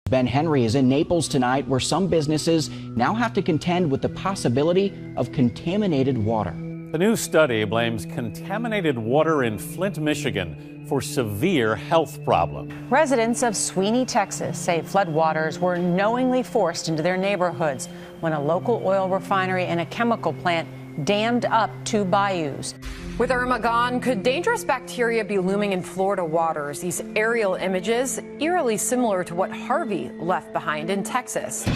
Ben Henry is in Naples tonight, where some businesses now have to contend with the possibility of contaminated water. The new study blames contaminated water in Flint, Michigan for severe health problems. Residents of Sweeney, Texas say floodwaters were knowingly forced into their neighborhoods when a local oil refinery and a chemical plant dammed up two bayous. With Irma gone, could dangerous bacteria be looming in Florida waters? These aerial images eerily similar to what Harvey left behind in Texas.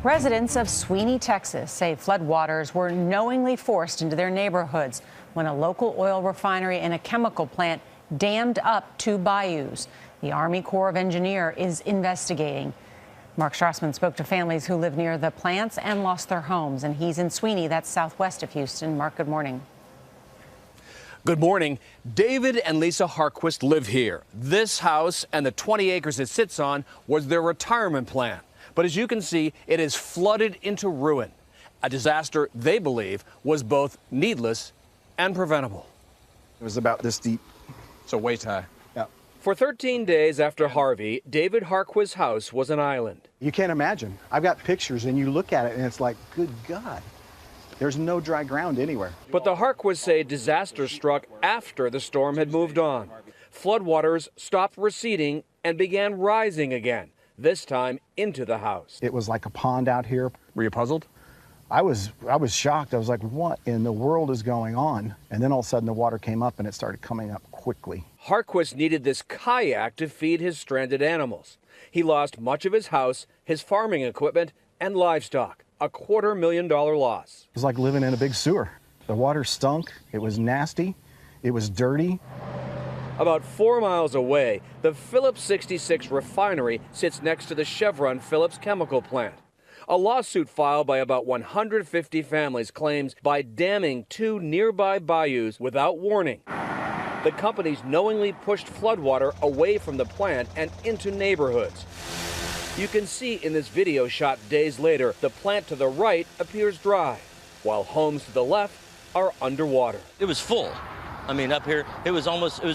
Residents of Sweeney, Texas say floodwaters were knowingly forced into their neighborhoods when a local oil refinery and a chemical plant dammed up two bayous. The Army Corps of Engineers is investigating. Mark Strassman spoke to families who live near the plants and lost their homes, and he's in Sweeney, that's southwest of Houston. Mark, good morning. Good morning. David and Lisa Harquist live here. This house and the 20 acres it sits on was their retirement plan. But as you can see, it is flooded into ruin. A disaster they believe was both needless and preventable. It was about this deep, so waist high. Yeah. For 13 days after Harvey, David Harquist's house was an island. You can't imagine. I've got pictures, and you look at it, and it's like, good God. There's no dry ground anywhere. But the Harquists say disaster struck after the storm had moved on. Floodwaters stopped receding and began rising again, this time into the house. It was like a pond out here. Were you puzzled? I was shocked. I was like, what in the world is going on? And then all of a sudden the water came up and it started coming up quickly. Harquist needed this kayak to feed his stranded animals. He lost much of his house, his farming equipment, and livestock. A $250,000 loss. It was like living in a big sewer. The water stunk. It was nasty. It was dirty. About 4 miles away, the Phillips 66 refinery sits next to the Chevron Phillips chemical plant. A lawsuit filed by about 150 families claims by damming two nearby bayous without warning, the companies knowingly pushed floodwater away from the plant and into neighborhoods. You can see in this video shot days later, the plant to the right appears dry, while homes to the left are underwater. It was full. I mean, up here, it was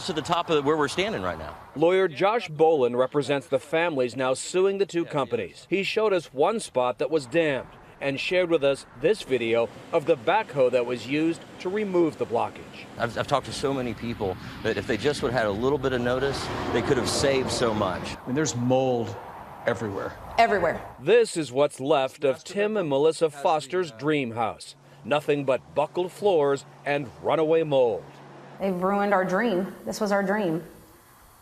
to the top of where we're standing right now. Lawyer Josh Bolin represents the families now suing the two companies. He showed us one spot that was dammed and shared with us this video of the backhoe that was used to remove the blockage. I've talked to so many people that if they just would have had a little bit of notice, they could have saved so much. I mean, there's mold everywhere. Everywhere. This is what's left of Tim and Melissa Foster's dream house. Nothing but buckled floors and runaway mold. They've ruined our dream. This was our dream,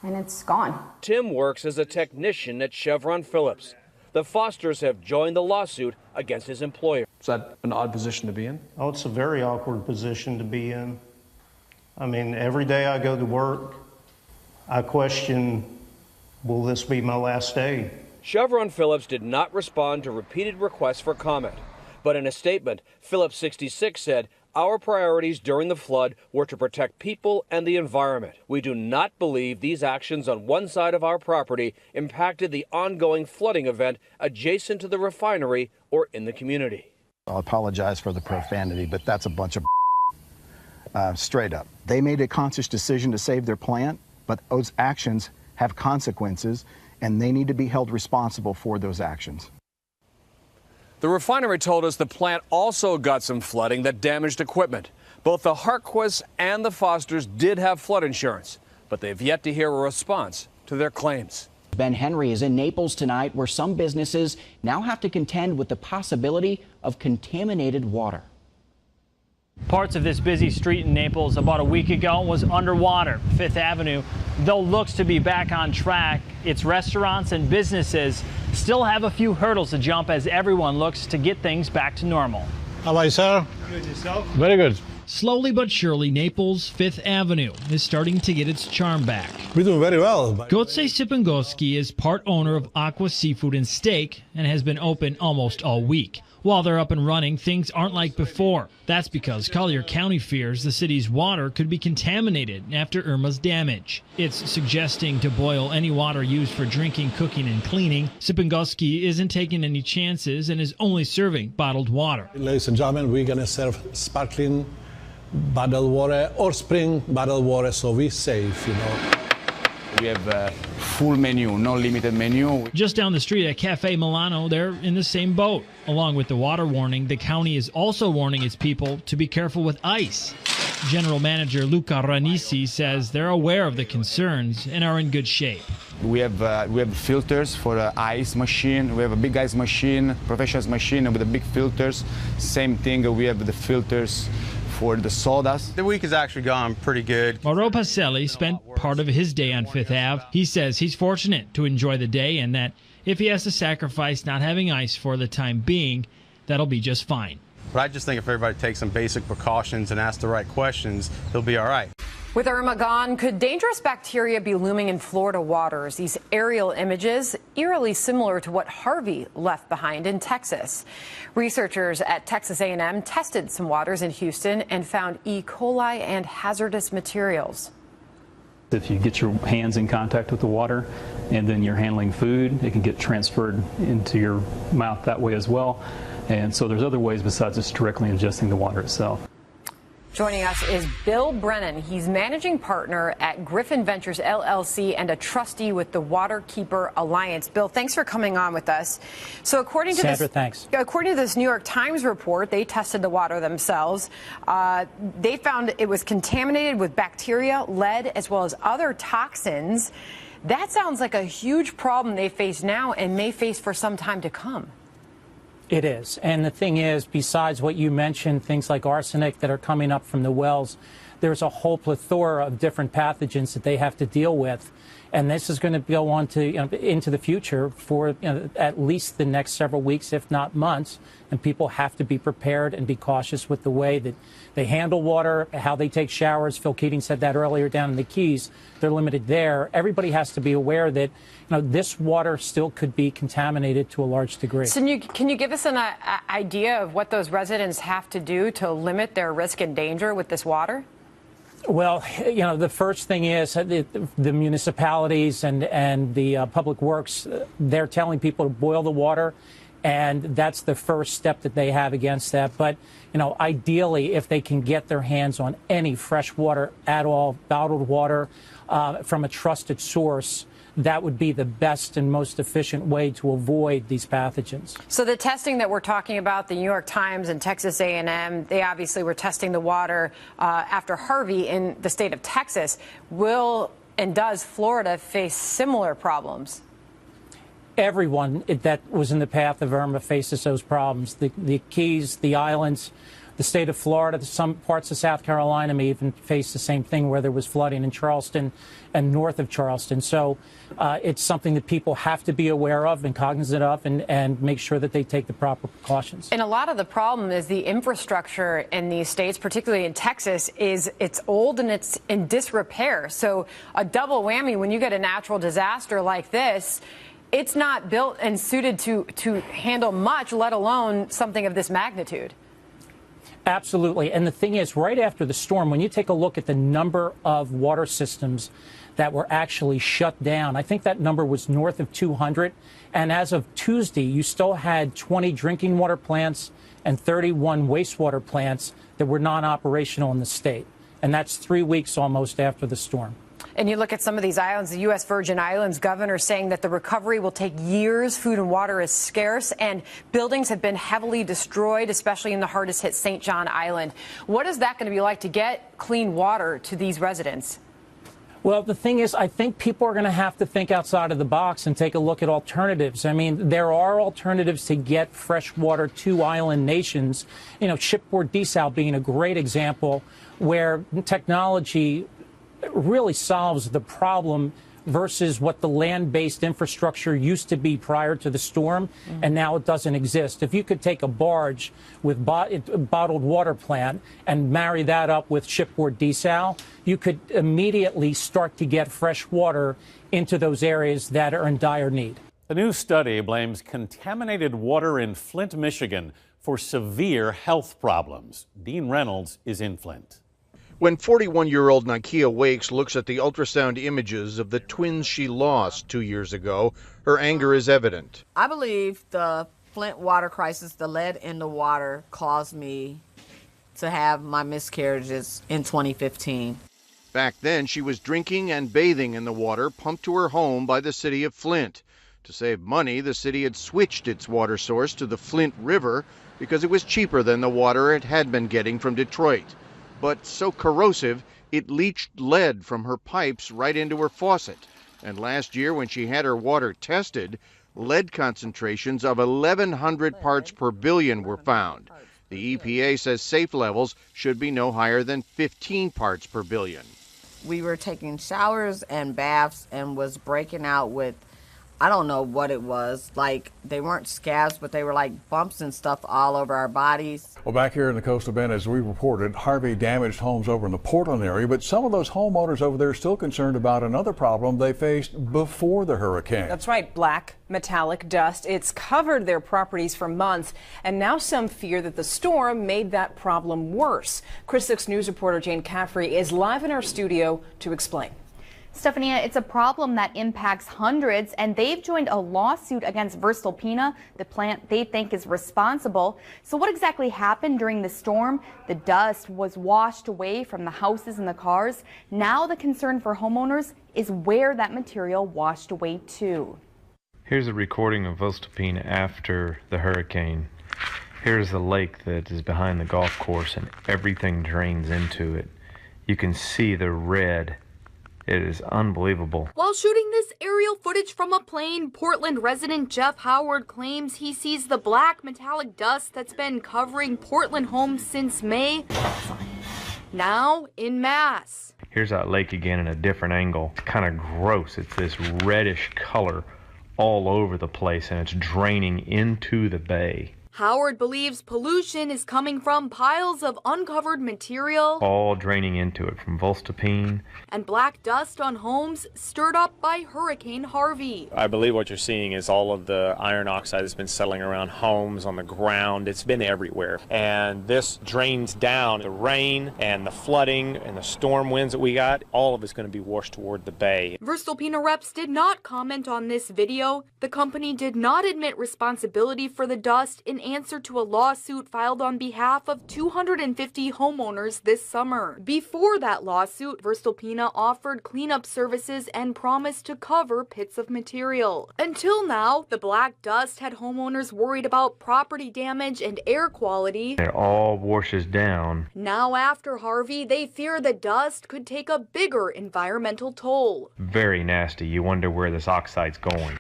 and it's gone. Tim works as a technician at Chevron Phillips. The Fosters have joined the lawsuit against his employer. Is that an odd position to be in? Oh, it's a very awkward position to be in. I mean, every day I go to work, I question, will this be my last day? Chevron Phillips did not respond to repeated requests for comment. But in a statement, Phillips 66 said, "Our priorities during the flood were to protect people and the environment. We do not believe these actions on one side of our property impacted the ongoing flooding event adjacent to the refinery or in the community." I'll apologize for the profanity, but that's a bunch of straight up. They made a conscious decision to save their plant, but those actions have consequences, and they need to be held responsible for those actions. The refinery told us the plant also got some flooding that damaged equipment. Both the Harquists and the Fosters did have flood insurance, but they've yet to hear a response to their claims. Ben Henry is in Naples tonight, where some businesses now have to contend with the possibility of contaminated water. Parts of this busy street in Naples about a week ago was underwater. Fifth Avenue, though, looks to be back on track. Its restaurants and businesses still have a few hurdles to jump as everyone looks to get things back to normal. How about yourself? Good, yourself? Very good. Slowly but surely, Naples' Fifth Avenue is starting to get its charm back. We're doing very well. Gotse Sipingoski is part owner of Aqua Seafood and Steak and has been open almost all week. While they're up and running, things aren't like before. That's because Collier County fears the city's water could be contaminated after Irma's damage. It's suggesting to boil any water used for drinking, cooking, and cleaning. Sipingoski isn't taking any chances and is only serving bottled water. Ladies and gentlemen, we're going to serve sparkling bottled water or spring bottled water, so we're safe, you know. We have a full menu, no limited menu. Just down the street at Cafe Milano, they're in the same boat. Along with the water warning, the county is also warning its people to be careful with ice. General Manager Luca Ranisi says they're aware of the concerns and are in good shape. We have filters for the ice machine. We have a big ice machine, professional machine with the big filters. Same thing, we have the filters for the sodas. The week has actually gone pretty good. Mauro Pacelli spent part of his day on Fifth Ave. He says he's fortunate to enjoy the day and that if he has to sacrifice not having ice for the time being, that'll be just fine. But I just think if everybody takes some basic precautions and asks the right questions, they'll be all right. With Irma gone, could dangerous bacteria be looming in Florida waters? These aerial images, eerily similar to what Harvey left behind in Texas. Researchers at Texas A&M tested some waters in Houston and found E. coli and hazardous materials. If you get your hands in contact with the water and then you're handling food, it can get transferred into your mouth that way as well. And so there's other ways besides just directly ingesting the water itself. Joining us is Bill Brennan. He's managing partner at Griffin Ventures LLC and a trustee with the Waterkeeper Alliance. Bill, thanks for coming on with us. So according to this New York Times report, they tested the water themselves. They found it was contaminated with bacteria, lead, as well as other toxins. That sounds like a huge problem they face now and may face for some time to come. It is. And the thing is, besides what you mentioned, things like arsenic that are coming up from the wells, there's a whole plethora of different pathogens that they have to deal with. And this is going to go on to, into the future for at least the next several weeks, if not months. And people have to be prepared and be cautious with the way that they handle water, how they take showers. Phil Keating said that earlier down in the Keys. They're limited there. Everybody has to be aware that this water still could be contaminated to a large degree. So can you give us an idea of what those residents have to do to limit their risk and danger with this water? Well, the first thing is the municipalities and the public works, they're telling people to boil the water. And that's the first step that they have against that. But, ideally, if they can get their hands on any fresh water at all, bottled water from a trusted source, that would be the best and most efficient way to avoid these pathogens. So the testing that we're talking about, the New York Times and Texas A&M, they obviously were testing the water after Harvey in the state of Texas. Will and does Florida face similar problems? Everyone that was in the path of Irma faces those problems. The Keys, the islands, the state of Florida, some parts of South Carolina may even face the same thing where there was flooding in Charleston and north of Charleston. So it's something that people have to be aware of and cognizant of and make sure that they take the proper precautions. And a lot of the problem is the infrastructure in these states, particularly in Texas, it's old and it's in disrepair. So a double whammy when you get a natural disaster like this. It's not built and suited to handle much, let alone something of this magnitude. Absolutely. And the thing is, right after the storm, when you take a look at the number of water systems that were actually shut down, I think that number was north of 200. And as of Tuesday, you still had 20 drinking water plants and 31 wastewater plants that were non-operational in the state. And that's 3 weeks almost after the storm. And you look at some of these islands, the U.S. Virgin Islands governor saying that the recovery will take years. Food and water is scarce, and buildings have been heavily destroyed, especially in the hardest hit St. John Island. What is that going to be like to get clean water to these residents? Well, the thing is, I think people are going to have to think outside of the box and take a look at alternatives. I mean, there are alternatives to get fresh water to island nations. Shipboard desal being a great example where technology really solves the problem versus what the land-based infrastructure used to be prior to the storm, and now it doesn't exist. If you could take a barge with bottled water plant and marry that up with shipboard desal, you could immediately start to get fresh water into those areas that are in dire need. A new study blames contaminated water in Flint, Michigan for severe health problems. Dean Reynolds is in Flint. When 41-year-old Nakia Wakes looks at the ultrasound images of the twins she lost 2 years ago, her anger is evident. I believe the Flint water crisis, the lead in the water, caused me to have my miscarriages in 2015. Back then, she was drinking and bathing in the water pumped to her home by the city of Flint. To save money, the city had switched its water source to the Flint River because it was cheaper than the water it had been getting from Detroit. But so corrosive, it leached lead from her pipes right into her faucet. And last year, when she had her water tested, lead concentrations of 1,100 parts per billion were found. The EPA says safe levels should be no higher than 15 parts per billion. We were taking showers and baths and was breaking out with, I don't know what it was. Like, they weren't scabs, but they were like bumps and stuff all over our bodies. Well, back here in the coastal bend, as we reported, Harvey damaged homes over in the Portland area, but some of those homeowners over there are still concerned about another problem they faced before the hurricane. That's right, black metallic dust. It's covered their properties for months, and now some fear that the storm made that problem worse. Chris 6 News reporter Jane Caffrey is live in our studio to explain. Stephanie, it's a problem that impacts hundreds, and they've joined a lawsuit against voestalpine, the plant they think is responsible. So what exactly happened during the storm? The dust was washed away from the houses and the cars. Now the concern for homeowners is where that material washed away to. Here's a recording of voestalpine after the hurricane. Here's the lake that is behind the golf course, and everything drains into it. You can see the red. It is unbelievable. While shooting this aerial footage from a plane, Portland resident Jeff Howard claims he sees the black metallic dust that's been covering Portland homes since May, now in mass. Here's that lake again in a different angle. It's kind of gross. It's this reddish color all over the place, and it's draining into the bay. Howard believes pollution is coming from piles of uncovered material, All draining into it from voestalpine. and black dust on homes stirred up by Hurricane Harvey. I believe what you're seeing is all of the iron oxide that's been settling around homes, on the ground. It's been everywhere. And this drains down. The rain and the flooding and the storm winds that we got, all of it's going to be washed toward the bay. voestalpine reps did not comment on this video. The company did not admit responsibility for the dust in answer to a lawsuit filed on behalf of 250 homeowners this summer. Before that lawsuit, voestalpine offered cleanup services and promised to cover pits of material. Until now, the black dust had homeowners worried about property damage and air quality. It all washes down. Now, after Harvey, they fear the dust could take a bigger environmental toll. Very nasty. You wonder where this oxide's going.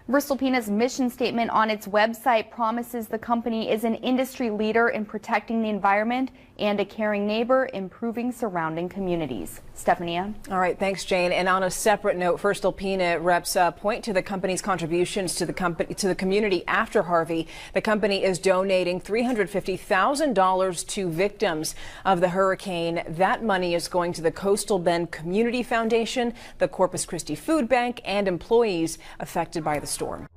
voestalpine's mission statement on its website promises the company is an industry leader in protecting the environment and a caring neighbor, improving surrounding communities. Stephanie. All right, thanks, Jane. And on a separate note, voestalpine reps point to the company's contributions to the community after Harvey. The company is donating $350,000 to victims of the hurricane. That money is going to the Coastal Bend Community Foundation, the Corpus Christi Food Bank, and employees affected by the storm.